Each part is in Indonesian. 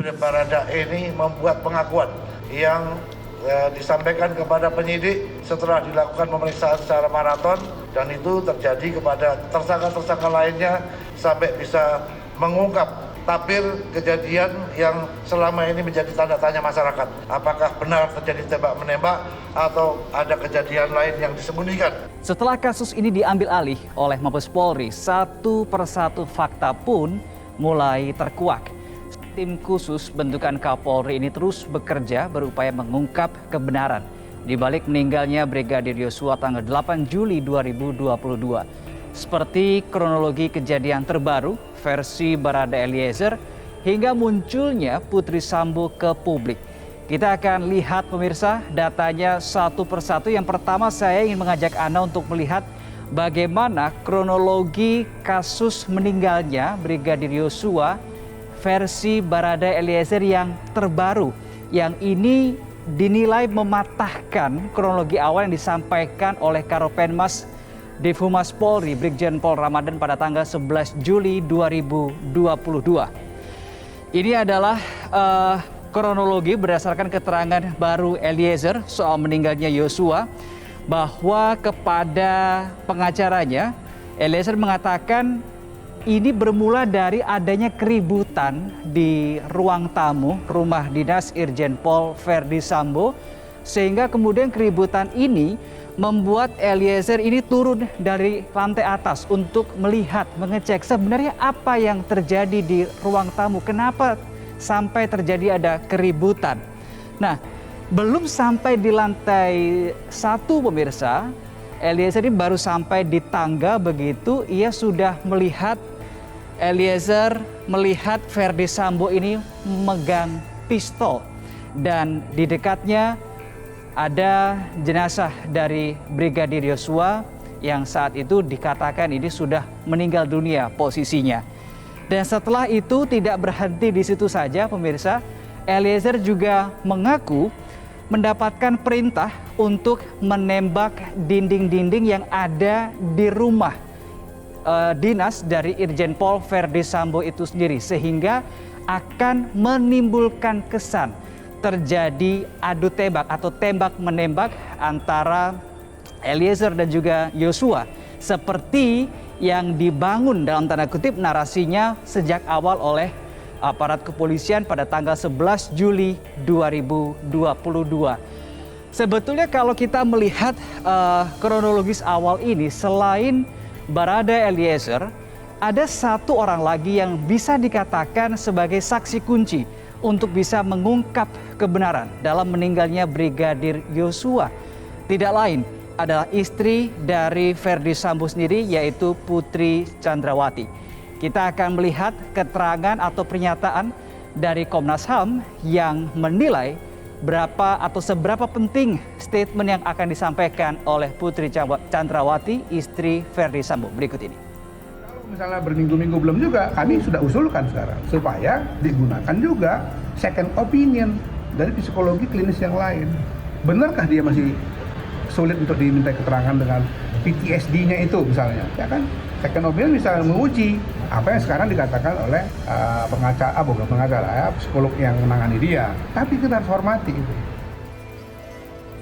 Baradae ini membuat pengakuan yang disampaikan kepada penyidik setelah dilakukan pemeriksaan secara maraton, dan itu terjadi kepada tersangka-tersangka lainnya sampai bisa mengungkap tabir kejadian yang selama ini menjadi tanda tanya masyarakat. Apakah benar terjadi tembak-menembak atau ada kejadian lain yang disembunyikan? Setelah kasus ini diambil alih oleh Mabes Polri, satu persatu fakta pun mulai terkuak. Tim khusus bentukan Kapolri ini terus bekerja berupaya mengungkap kebenaran di balik meninggalnya Brigadir Yosua tanggal 8 Juli 2022. Seperti kronologi kejadian terbaru versi Baradae Eliezer hingga munculnya Putri Sambo ke publik. Kita akan lihat pemirsa datanya satu persatu. Yang pertama saya ingin mengajak Anda untuk melihat bagaimana kronologi kasus meninggalnya Brigadir Yosua versi Baradae Eliezer yang terbaru, yang ini dinilai mematahkan kronologi awal yang disampaikan oleh Karopenmas Divhumas Polri Brigjen Pol Ramadhan pada tanggal 11 Juli 2022. Ini adalah kronologi berdasarkan keterangan baru Eliezer soal meninggalnya Yosua, bahwa kepada pengacaranya Eliezer mengatakan ini bermula dari adanya keributan di ruang tamu rumah dinas Irjen Pol Verdi Sambo, sehingga kemudian keributan ini membuat Eliezer ini turun dari lantai atas untuk melihat, mengecek sebenarnya apa yang terjadi di ruang tamu, kenapa sampai terjadi ada keributan. Nah, belum sampai di lantai 1 pemirsa, Eliezer ini baru sampai di tangga begitu, ia sudah melihat Verdi Sambo ini memegang pistol, dan di dekatnya ada jenazah dari Brigadir Yosua yang saat itu dikatakan ini sudah meninggal dunia posisinya. Dan setelah itu tidak berhenti di situ saja pemirsa, Eliezer juga mengaku mendapatkan perintah untuk menembak dinding-dinding yang ada di rumah dinas dari Irjen Pol Verdi Sambo itu sendiri, sehingga akan menimbulkan kesan terjadi adu tembak atau tembak menembak antara Eliezer dan juga Yosua, seperti yang dibangun dalam tanda kutip narasinya sejak awal oleh aparat kepolisian pada tanggal 11 Juli 2022. Sebetulnya kalau kita melihat kronologis awal ini, selain Baradae Eliezer, ada satu orang lagi yang bisa dikatakan sebagai saksi kunci untuk bisa mengungkap kebenaran dalam meninggalnya Brigadir Yosua. Tidak lain adalah istri dari Verdi Sambo sendiri, yaitu Putri Chandrawati. Kita akan melihat keterangan atau pernyataan dari Komnas HAM yang menilai berapa atau seberapa penting statement yang akan disampaikan oleh Putri Chandrawati, istri Verdi Sambo. Berikut ini. Kalau misalnya berminggu-minggu belum juga, kami sudah usulkan sekarang supaya digunakan juga second opinion dari psikologi klinis yang lain. Benarkah dia masih sulit untuk diminta keterangan dengan PTSD-nya itu misalnya, ya kan? Second opinion bisa menguji apa yang sekarang dikatakan oleh psikolog yang menangani dia. Tapi kita harus hormati itu.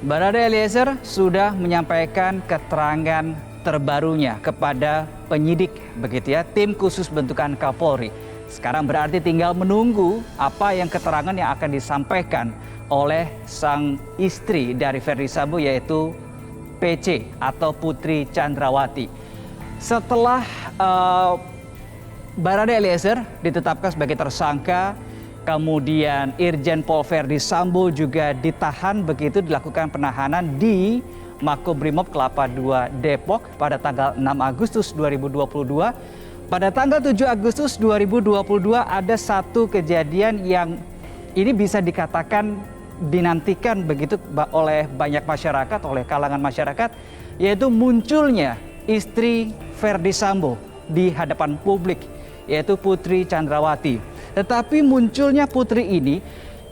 Baradae Eliezer sudah menyampaikan keterangan terbarunya kepada penyidik, begitu ya, tim khusus bentukan Kapolri. Sekarang berarti tinggal menunggu apa yang keterangan yang akan disampaikan oleh sang istri dari Verdi Sambo, yaitu PC atau Putri Chandrawati. Setelah Baradae Eliezer ditetapkan sebagai tersangka, kemudian Irjen Pol Verdi Sambo juga ditahan, begitu dilakukan penahanan di Makobrimob Kelapa II Depok pada tanggal 6 Agustus 2022. Pada tanggal 7 Agustus 2022 ada satu kejadian yang ini bisa dikatakan dinantikan begitu oleh banyak masyarakat, oleh kalangan masyarakat, yaitu munculnya istri Verdi Sambo di hadapan publik, yaitu Putri Chandrawati. Tetapi munculnya Putri ini,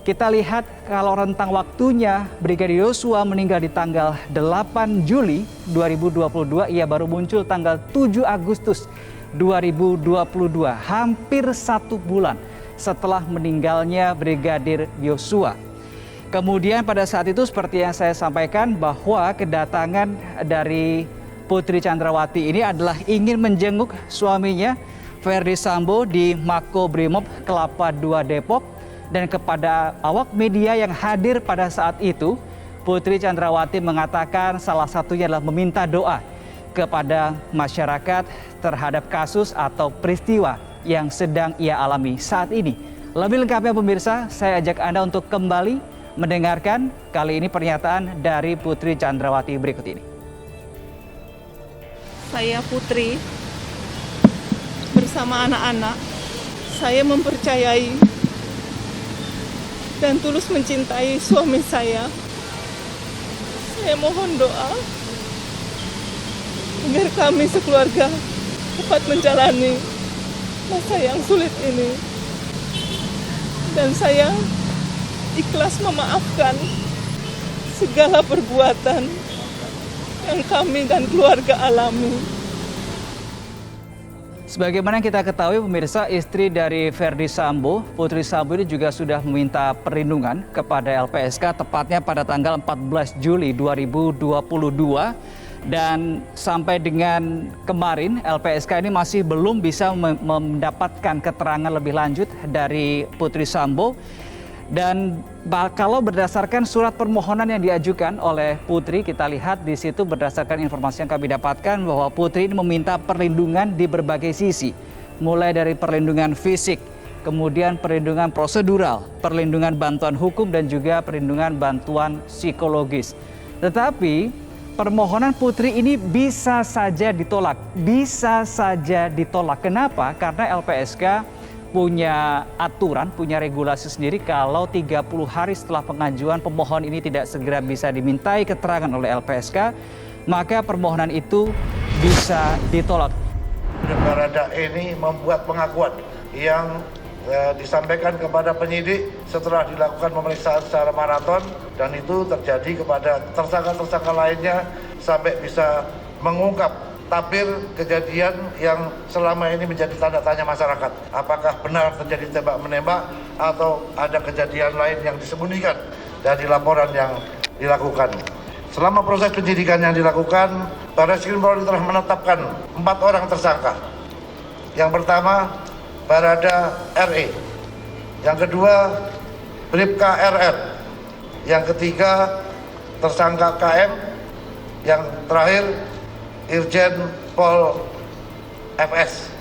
kita lihat kalau rentang waktunya Brigadir Yosua meninggal di tanggal 8 Juli 2022, ia baru muncul tanggal 7 Agustus 2022, hampir 1 bulan setelah meninggalnya Brigadir Yosua. Kemudian pada saat itu seperti yang saya sampaikan bahwa kedatangan dari Putri Chandrawati ini adalah ingin menjenguk suaminya Ferdy Sambo di Makobrimob Kelapa II Depok, dan kepada awak media yang hadir pada saat itu, Putri Chandrawati mengatakan salah satunya adalah meminta doa kepada masyarakat terhadap kasus atau peristiwa yang sedang ia alami saat ini. Lebih lengkapnya pemirsa, saya ajak Anda untuk kembali mendengarkan kali ini pernyataan dari Putri Chandrawati berikut ini. Saya Putri bersama anak-anak, saya mempercayai dan tulus mencintai suami saya. Saya mohon doa agar kami sekeluarga dapat menjalani masa yang sulit ini. Dan saya ikhlas memaafkan segala perbuatan yang kami dan keluarga alami. Sebagaimana kita ketahui pemirsa, istri dari Ferdy Sambo, Putri Sambo ini juga sudah meminta perlindungan kepada LPSK tepatnya pada tanggal 14 Juli 2022. Dan sampai dengan kemarin LPSK ini masih belum bisa mendapatkan keterangan lebih lanjut dari Putri Sambo. Dan kalau berdasarkan surat permohonan yang diajukan oleh Putri, kita lihat di situ berdasarkan informasi yang kami dapatkan bahwa Putri ini meminta perlindungan di berbagai sisi. Mulai dari perlindungan fisik, kemudian perlindungan prosedural, perlindungan bantuan hukum, dan juga perlindungan bantuan psikologis. Tetapi permohonan Putri ini bisa saja ditolak. Bisa saja ditolak. Kenapa? Karena LPSK punya aturan, punya regulasi sendiri kalau 30 hari setelah pengajuan pemohon ini tidak segera bisa dimintai keterangan oleh LPSK, maka permohonan itu bisa ditolak. Baradae ini membuat pengakuan yang disampaikan kepada penyidik setelah dilakukan pemeriksaan secara maraton, dan itu terjadi kepada tersangka-tersangka lainnya sampai bisa mengungkap tabir kejadian yang selama ini menjadi tanda tanya masyarakat. Apakah benar terjadi tembak-menembak atau ada kejadian lain yang disembunyikan dari laporan yang dilakukan. Selama proses penyidikan yang dilakukan, Barreskrim Polri telah menetapkan 4 orang tersangka. Yang pertama, Barada RE. Yang kedua, Bribka RR. Yang ketiga, tersangka KM. Yang terakhir, Irjen Pol FS.